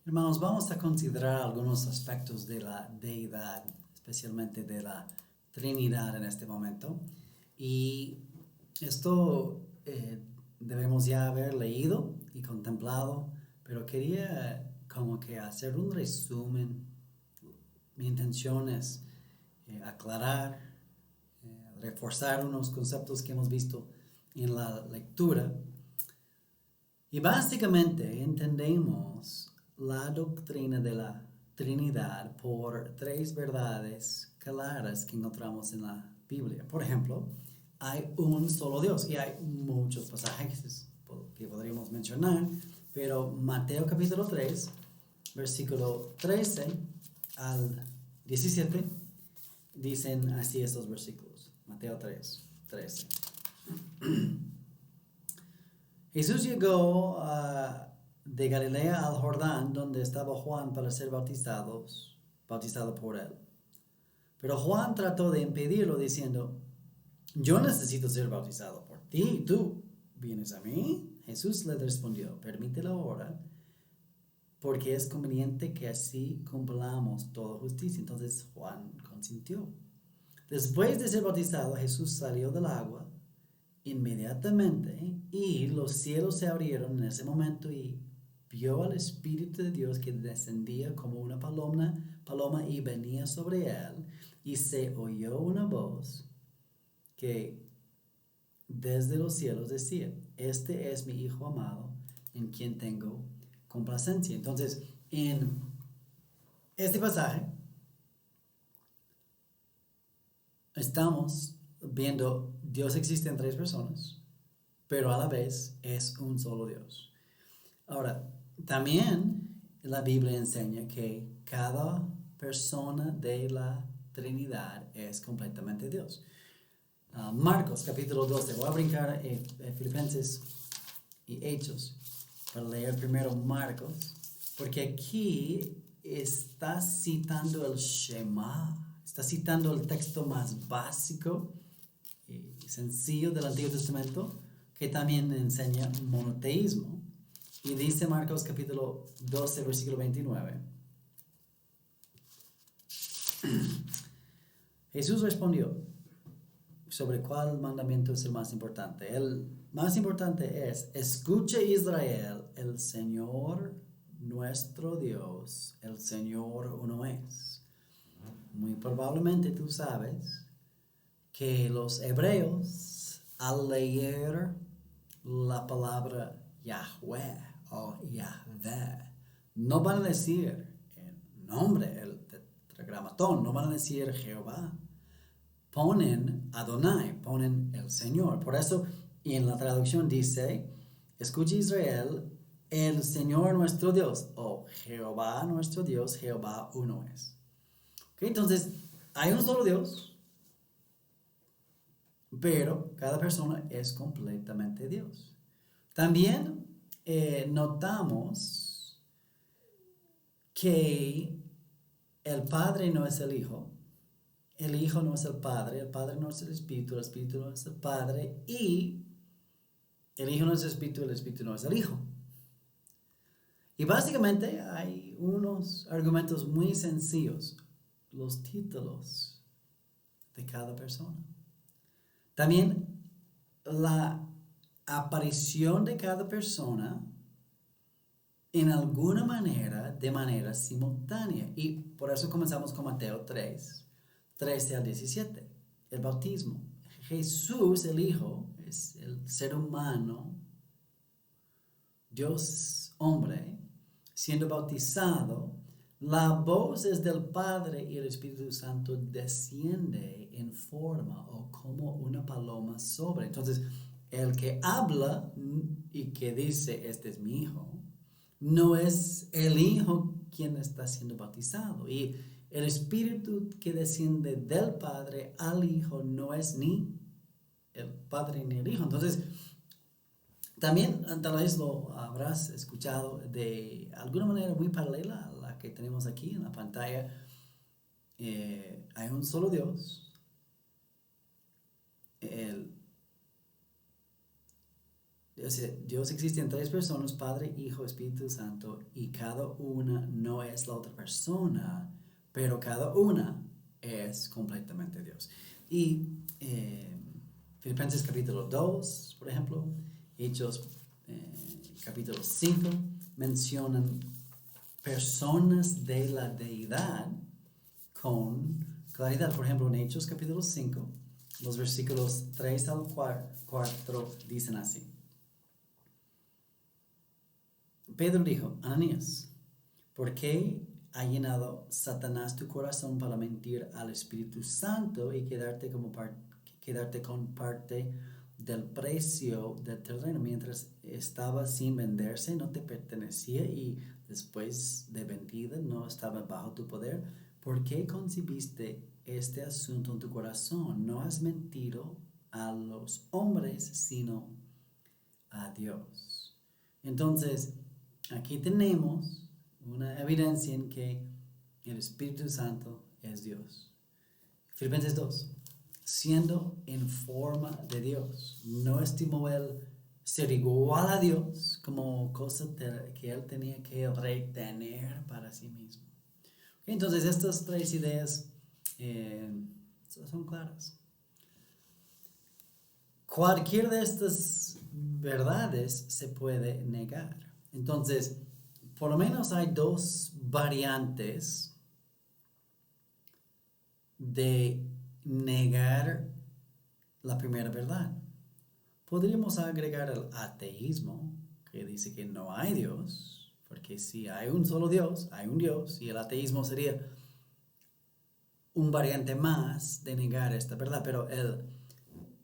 Hermanos, vamos a considerar algunos aspectos de la deidad, especialmente de la Trinidad en este momento. Y esto debemos ya haber leído y contemplado, pero quería como que hacer un resumen. Mi intención es aclarar, reforzar unos conceptos que hemos visto en la lectura. Y básicamente entendemos la doctrina de la Trinidad por tres verdades claras que encontramos en la Biblia. Por ejemplo, hay un solo Dios y hay muchos pasajes que podríamos mencionar, pero Mateo capítulo 3, versículo 13 al 17, dicen así estos versículos. Mateo 3, 13. Jesús llegó de Galilea al Jordán, donde estaba Juan para ser bautizado por él. Pero Juan trató de impedirlo diciendo, yo necesito ser bautizado por ti, ¿tú vienes a mí? Jesús le respondió, permítelo ahora, porque es conveniente que así cumplamos toda justicia. Entonces Juan consintió. Después de ser bautizado, Jesús salió del agua inmediatamente, y los cielos se abrieron en ese momento y vio al Espíritu de Dios que descendía como una paloma y venía sobre él, y se oyó una voz que desde los cielos decía, este es mi Hijo amado en quien tengo complacencia. Entonces, en este pasaje estamos viendo Dios existe en tres personas, pero a la vez es un solo Dios. Ahora, también la Biblia enseña que cada persona de la Trinidad es completamente Dios. Marcos capítulo 12, voy a brincar Filipenses y Hechos para leer primero Marcos, porque aquí está citando el Shema, está citando el texto más básico y sencillo del Antiguo Testamento, que también enseña monoteísmo. Y dice Marcos capítulo 12, versículo 29. Jesús respondió sobre cuál mandamiento es el más importante. El más importante es, escuche Israel, el Señor nuestro Dios, el Señor uno es. Muy probablemente tú sabes que los hebreos, al leer la palabra Yahweh o Yahvé, no van a decir el nombre, el tetragramatón, no van a decir Jehová. Ponen Adonai, ponen el Señor. Por eso, y en la traducción dice, escucha Israel, el Señor nuestro Dios, o Jehová nuestro Dios, Jehová uno es. ¿Okay? Entonces, hay un solo Dios, pero cada persona es completamente Dios. También notamos que el Padre no es el Hijo no es el Padre no es el Espíritu no es el Padre, y el Hijo no es el Espíritu no es el Hijo. Y básicamente hay unos argumentos muy sencillos, los títulos de cada persona. También la aparición de cada persona en alguna manera, de manera simultánea. Y por eso comenzamos con Mateo 3, 13 al 17, el bautismo. Jesús, el Hijo, es el ser humano, Dios hombre, siendo bautizado. La voz es del Padre y el Espíritu Santo desciende en forma o como una paloma sobre. Entonces, el que habla y que dice, este es mi Hijo, no es el Hijo quien está siendo bautizado. Y el Espíritu que desciende del Padre al Hijo no es ni el Padre ni el Hijo. Entonces, también tal vez lo habrás escuchado de alguna manera muy paralela a la que tenemos aquí en la pantalla. Hay un solo Dios. El O sea, Dios existe en tres personas, Padre, Hijo, Espíritu Santo, y cada una no es la otra persona, pero cada una es completamente Dios. Y Filipenses capítulo 2, por ejemplo, Hechos capítulo 5, mencionan personas de la deidad con claridad. Por ejemplo, en Hechos capítulo 5, los versículos 3 al 4 dicen así. Pedro dijo, Ananías, ¿por qué ha llenado Satanás tu corazón para mentir al Espíritu Santo y quedarte con parte del precio del terreno mientras estaba sin venderse, no te pertenecía y después de vendida no estaba bajo tu poder? ¿Por qué concibiste este asunto en tu corazón? No has mentido a los hombres, sino a Dios. Entonces, aquí tenemos una evidencia en que el Espíritu Santo es Dios. Filipenses 2. Siendo en forma de Dios, no estimó él ser igual a Dios como cosa que él tenía que retener para sí mismo. Entonces, estas tres ideas son claras. Cualquier de estas verdades se puede negar. Entonces, por lo menos hay dos variantes de negar la primera verdad. Podríamos agregar el ateísmo, que dice que no hay Dios, porque si hay un solo Dios, hay un Dios, y el ateísmo sería un variante más de negar esta verdad. Pero el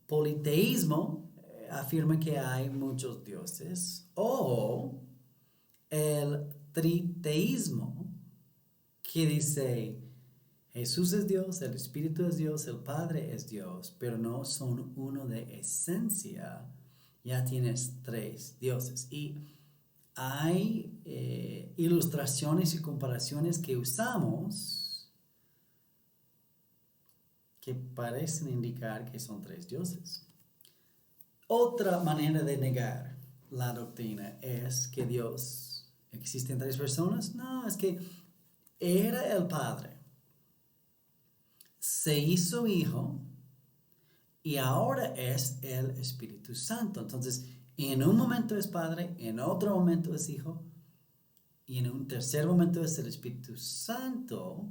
politeísmo afirma que hay muchos dioses, o el triteísmo, que dice Jesús es Dios, el Espíritu es Dios, el Padre es Dios, pero no son uno de esencia. Ya tienes tres dioses. Y hay ilustraciones y comparaciones que usamos que parecen indicar que son tres dioses. Otra manera de negar la doctrina es que Dios existe en tres personas. No, es que era el Padre, se hizo Hijo y ahora es el Espíritu Santo. Entonces, en un momento es Padre, en otro momento es Hijo y en un tercer momento es el Espíritu Santo,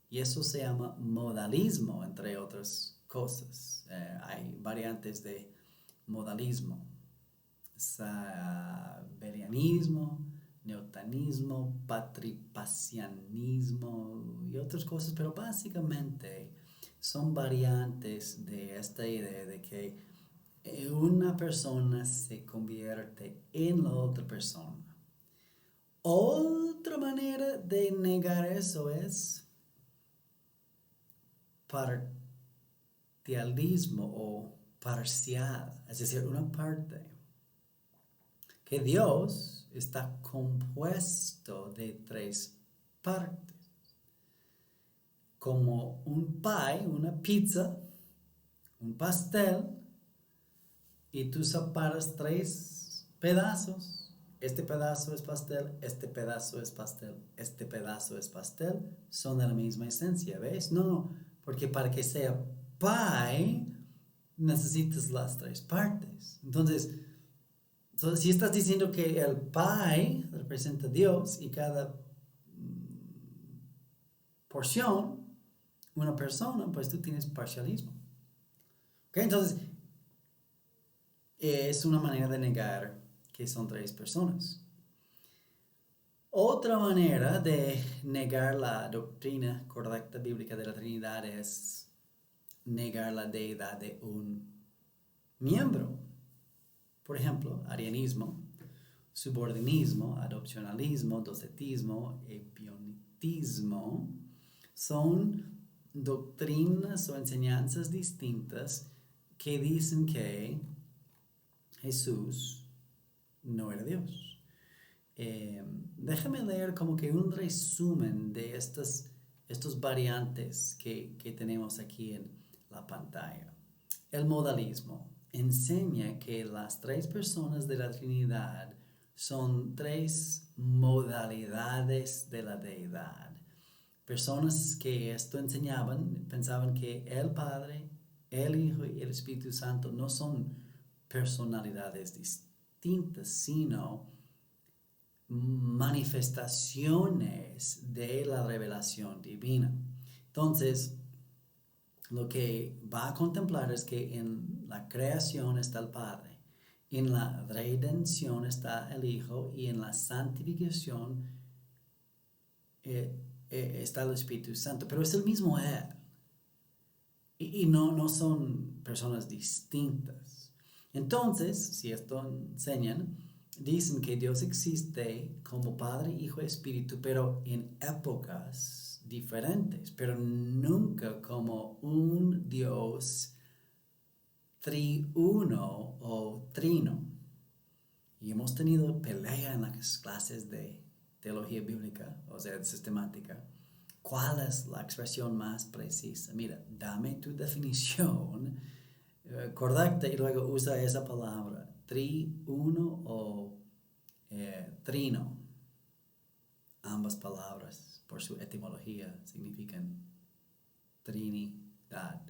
y eso se llama modalismo, entre otras cosas. Hay variantes de modalismo. Berianismo, neotanismo, patripacianismo y otras cosas, pero básicamente son variantes de esta idea de que una persona se convierte en la otra persona. Otra manera de negar eso es parcialismo o parcial, es decir, una parte. Que Dios está compuesto de tres partes. Como un pie, una pizza, un pastel, y tú separas tres pedazos. Este pedazo es pastel, este pedazo es pastel, este pedazo es pastel. Son de la misma esencia, ¿ves? No, porque para que sea pie necesitas las tres partes. Entonces, si estás diciendo que el pie representa a Dios y cada porción una persona, pues tú tienes parcialismo. ¿Okay? Entonces, es una manera de negar que son tres personas. Otra manera de negar la doctrina correcta bíblica de la Trinidad es negar la deidad de un miembro. Por ejemplo, arianismo, subordinismo, adopcionalismo, docetismo, epionitismo son doctrinas o enseñanzas distintas que dicen que Jesús no era Dios. Déjame leer como que un resumen de estos variantes que tenemos aquí en la pantalla. El modalismo. enseña que las tres personas de la Trinidad son tres modalidades de la deidad. Personas que esto enseñaban pensaban que el Padre, el Hijo y el Espíritu Santo no son personalidades distintas, sino manifestaciones de la revelación divina. Entonces, lo que va a contemplar es que en la creación está el Padre, en la redención está el Hijo y en la santificación está el Espíritu Santo, pero es el mismo Él. Y no son personas distintas. Entonces, si esto enseñan, dicen que Dios existe como Padre, Hijo y Espíritu, pero en épocas diferentes, pero nunca como un Dios triuno o trino. Y hemos tenido pelea en las clases de teología bíblica, o sea, sistemática. ¿Cuál es la expresión más precisa? Mira, dame tu definición correcta y luego usa esa palabra, triuno o trino. Ambas palabras, por su etimología, significan trinidad,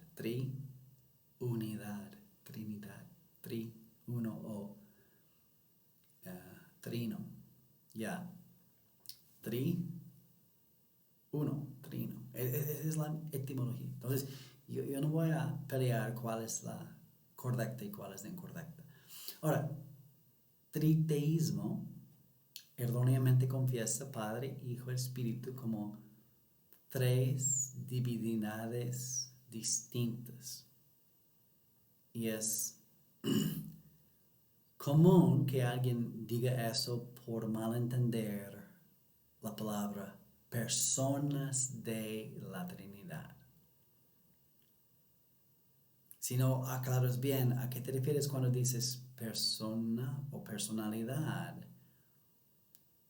unidad, trinidad, triuno o trino. Ya, trino. Es la etimología. Entonces, yo no voy a pelear cuál es la correcta y cuál es la incorrecta. Ahora, triteísmo erróneamente confiesa Padre, Hijo y Espíritu como tres divinidades distintas. Y es común que alguien diga eso por malentender la palabra personas de la Trinidad. Si no aclaras bien a qué te refieres cuando dices persona o personalidad,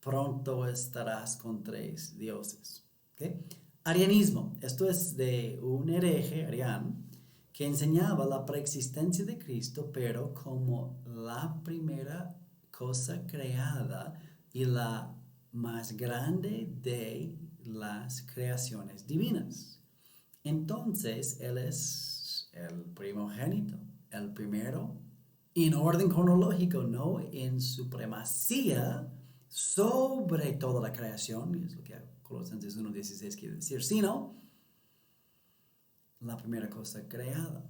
pronto estarás con tres dioses. ¿Okay? Arianismo. Esto es de un hereje, Arián, que enseñaba la preexistencia de Cristo, pero como la primera cosa creada y la más grande de las creaciones divinas. Entonces, Él es el primogénito, el primero, en orden cronológico, no en supremacía sobre toda la creación, es lo que Colosenses 1:16 quiere decir, sino la primera cosa creada.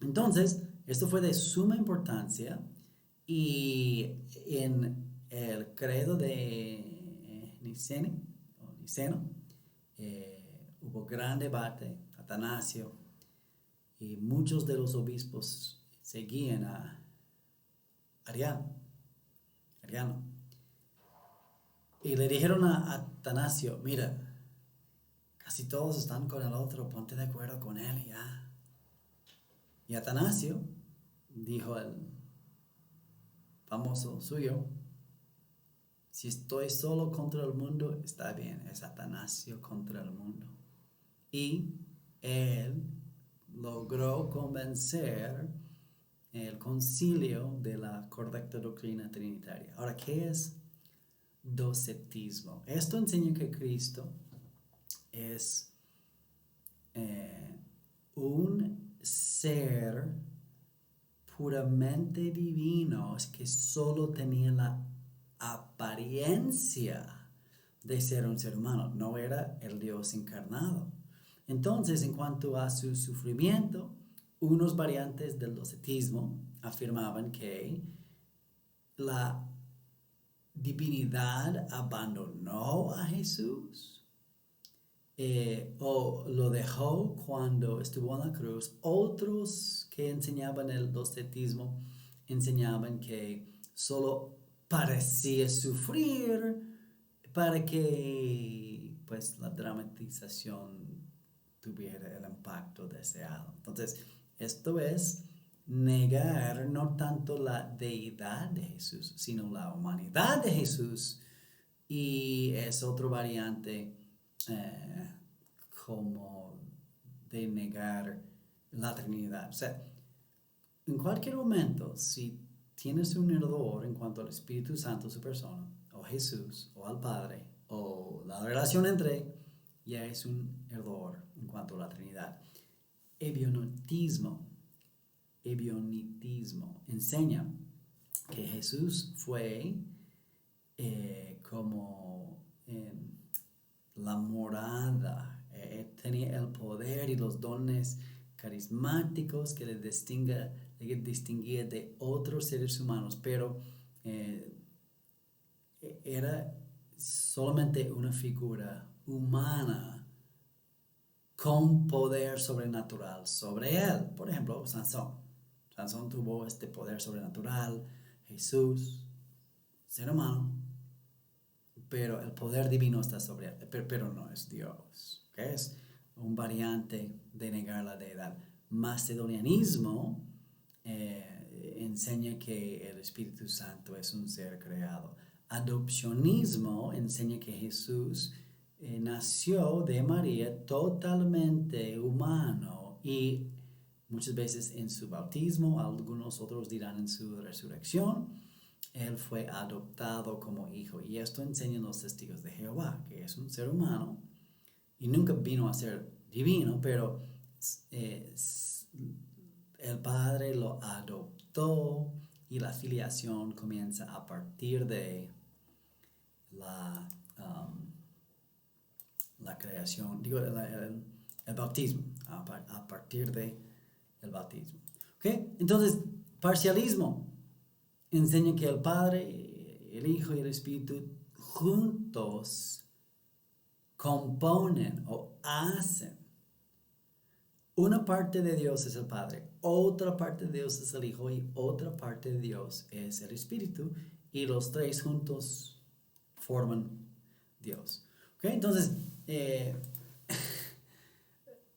Entonces, esto fue de suma importancia y en el credo de Niceno, hubo gran debate. Atanasio y muchos de los obispos seguían a Ariano. Y le dijeron a Atanasio, mira, casi todos están con el otro, ponte de acuerdo con él ya. Y Atanasio dijo el famoso suyo, si estoy solo contra el mundo, está bien, es Atanasio contra el mundo. Y él logró convencer el concilio de la correcta doctrina trinitaria. Ahora, ¿qué es docetismo? Esto enseña que Cristo es un ser puramente divino que solo tenía la apariencia de ser un ser humano, no era el Dios encarnado. Entonces, en cuanto a su sufrimiento, unos variantes del docetismo afirmaban que la divinidad abandonó a Jesús o lo dejó cuando estuvo en la cruz. Otros que enseñaban el docetismo enseñaban que solo parecía sufrir para que pues la dramatización tuviera el impacto deseado. Entonces, esto es negar no tanto la deidad de Jesús, sino la humanidad de Jesús. Y es otra variante como de negar la Trinidad. O sea, en cualquier momento, si tienes un error en cuanto al Espíritu Santo, su persona, o Jesús, o al Padre, o la relación entre, ya es un error en cuanto a la Trinidad. Ebionitismo enseña que Jesús fue como la morada, tenía el poder y los dones carismáticos que le distinguía de otros seres humanos, pero era solamente una figura humana con poder sobrenatural sobre él. Por ejemplo, Sansón. Sansón tuvo este poder sobrenatural. Jesús, ser humano, pero el poder divino está sobre él, pero no es Dios. ¿Okay? Es un variante de negar la deidad. Macedonianismo enseña que el Espíritu Santo es un ser creado. Adopcionismo enseña que Jesús nació de María totalmente humano y muchas veces en su bautismo, algunos otros dirán en su resurrección, él fue adoptado como hijo. Y esto enseñan los testigos de Jehová, que es un ser humano y nunca vino a ser divino, pero el Padre lo adoptó y la filiación comienza a partir de la creación, el bautismo, a partir de el bautismo. ¿Okay? Entonces, parcialismo enseña que el Padre, el Hijo y el Espíritu juntos componen o hacen. Una parte de Dios es el Padre, otra parte de Dios es el Hijo y otra parte de Dios es el Espíritu, y los tres juntos forman Dios. ¿Okay? Entonces,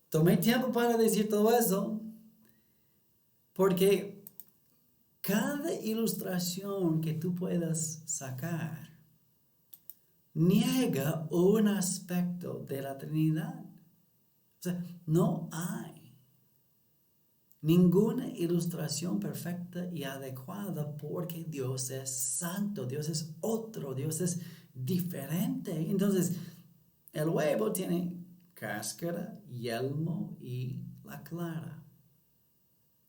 tomé tiempo para decir todo eso porque cada ilustración que tú puedas sacar niega un aspecto de la Trinidad. O sea, no hay ninguna ilustración perfecta y adecuada porque Dios es santo, Dios es otro, Dios es diferente. Entonces, el huevo tiene cáscara, yelmo y la clara.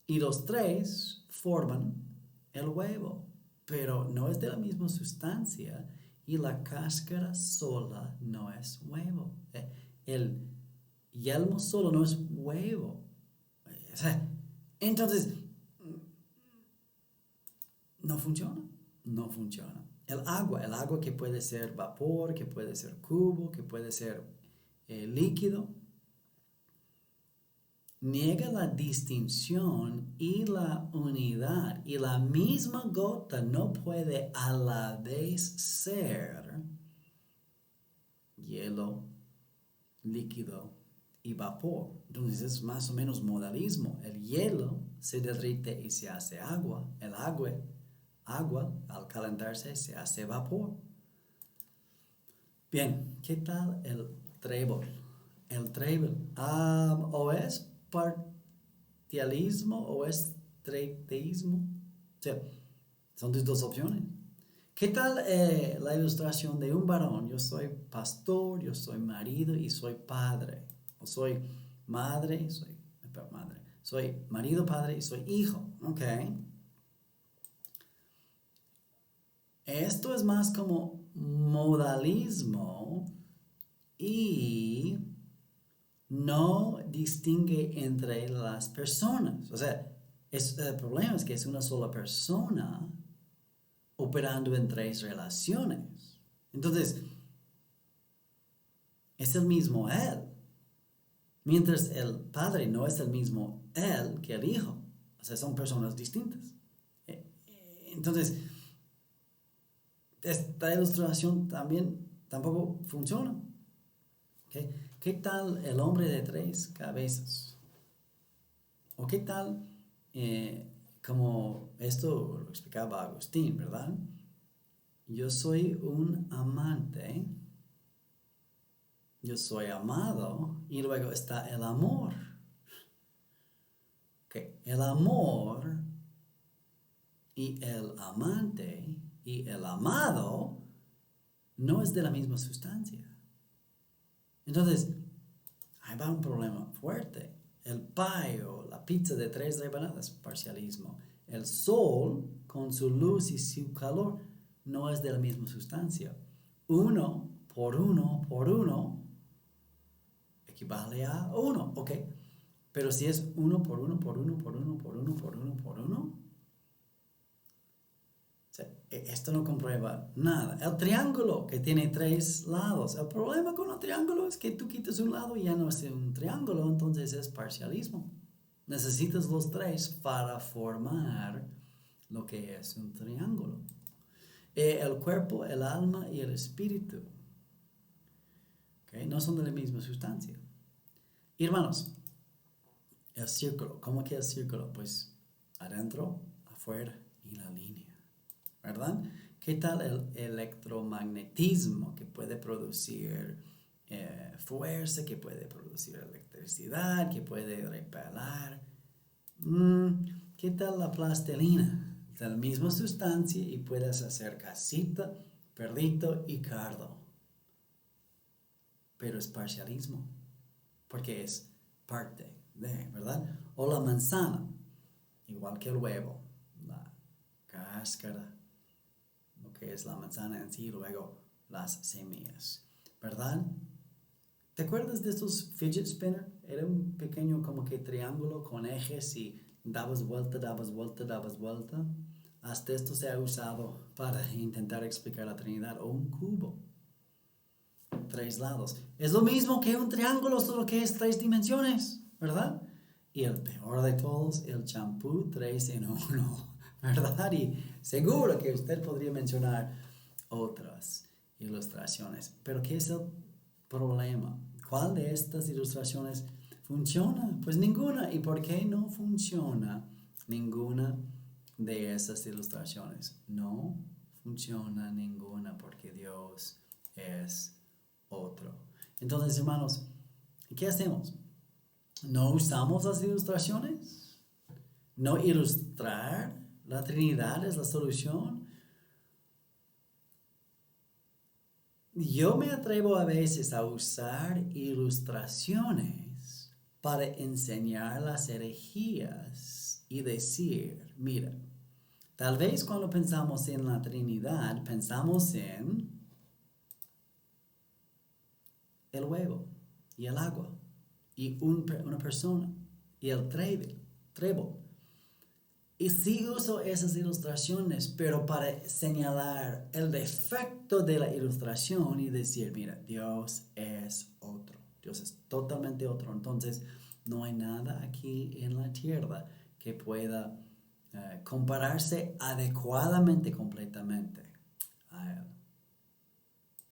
Y los tres forman el huevo, pero no es de la misma sustancia y la cáscara sola no es huevo. El yelmo solo no es huevo. O sea, entonces, no funciona. El agua que puede ser vapor, que puede ser cubo, que puede ser líquido, niega la distinción y la unidad, y la misma gota no puede a la vez ser hielo, líquido y vapor. Entonces es más o menos modalismo. El hielo se derrite y se hace agua. El agua al calentarse se hace vapor. Bien, ¿qué tal el trébol? El trébol o es parcialismo o es treteísmo. O sea, son tus dos opciones. ¿Qué tal la ilustración de un varón? Yo soy pastor, yo soy marido y soy padre. O soy madre, soy marido, padre y soy hijo. Ok. Esto es más como modalismo y no distingue entre las personas. O sea, el problema es que es una sola persona operando en tres relaciones. Entonces, es el mismo Él. Mientras el Padre no es el mismo Él que el Hijo. O sea, son personas distintas. Entonces, esta ilustración tampoco funciona. ¿Okay? ¿Qué tal el hombre de tres cabezas? ¿O qué tal, como esto lo explicaba Agustín, ¿verdad? Yo soy un amante, yo soy amado, y luego está el amor. Okay. El amor y el amante y el amado no es de la misma sustancia. Entonces, ahí va un problema fuerte. El pie o la pizza de 3 rebanadas, parcialismo. El sol, con su luz y su calor, no es de la misma sustancia. 1 por 1 por 1 equivale a 1, ¿ok? Pero si es 1 por 1 por 1 por 1 por 1 por 1 por 1, esto no comprueba nada. El triángulo que tiene 3 lados. El problema con el triángulo es que tú quitas un lado y ya no es un triángulo, entonces es parcialismo. Necesitas los 3 para formar lo que es un triángulo. El cuerpo, el alma y el espíritu, ¿okay? No son de la misma sustancia. Y hermanos, el círculo, ¿cómo que el círculo? Pues adentro, afuera y la línea, ¿verdad? ¿Qué tal el electromagnetismo que puede producir fuerza, que puede producir electricidad, que puede repelar? ¿Qué tal la plastilina? De la misma sustancia y puedes hacer casita, perrito y cardo. Pero es parcialismo, porque es parte de, ¿verdad? O la manzana, igual que el huevo, la cáscara, lo que es la manzana en sí, luego las semillas, ¿verdad? ¿Te acuerdas de estos fidget spinner? Era un pequeño como que triángulo con ejes y dabas vuelta, dabas vuelta, dabas vuelta. Hasta esto se ha usado para intentar explicar la Trinidad. O un cubo, 3 lados. Es lo mismo que un triángulo, solo que es 3 dimensiones, ¿verdad? Y el peor de todos, el champú 3 en 1, ¿verdad? Y seguro que usted podría mencionar otras ilustraciones. Pero ¿qué es el problema? ¿Cuál de estas ilustraciones funciona? Pues ninguna. ¿Y por qué no funciona ninguna de esas ilustraciones? No funciona ninguna porque Dios es otro. Entonces, hermanos, ¿qué hacemos? ¿No usamos las ilustraciones? ¿No ilustrar la Trinidad es la solución? Yo me atrevo a veces a usar ilustraciones para enseñar las herejías y decir, mira, tal vez cuando pensamos en la Trinidad, pensamos en el huevo y el agua y una persona y el trébol. Y sí uso esas ilustraciones, pero para señalar el defecto de la ilustración y decir, mira, Dios es otro. Dios es totalmente otro. Entonces, no hay nada aquí en la tierra que pueda compararse adecuadamente, completamente a Él.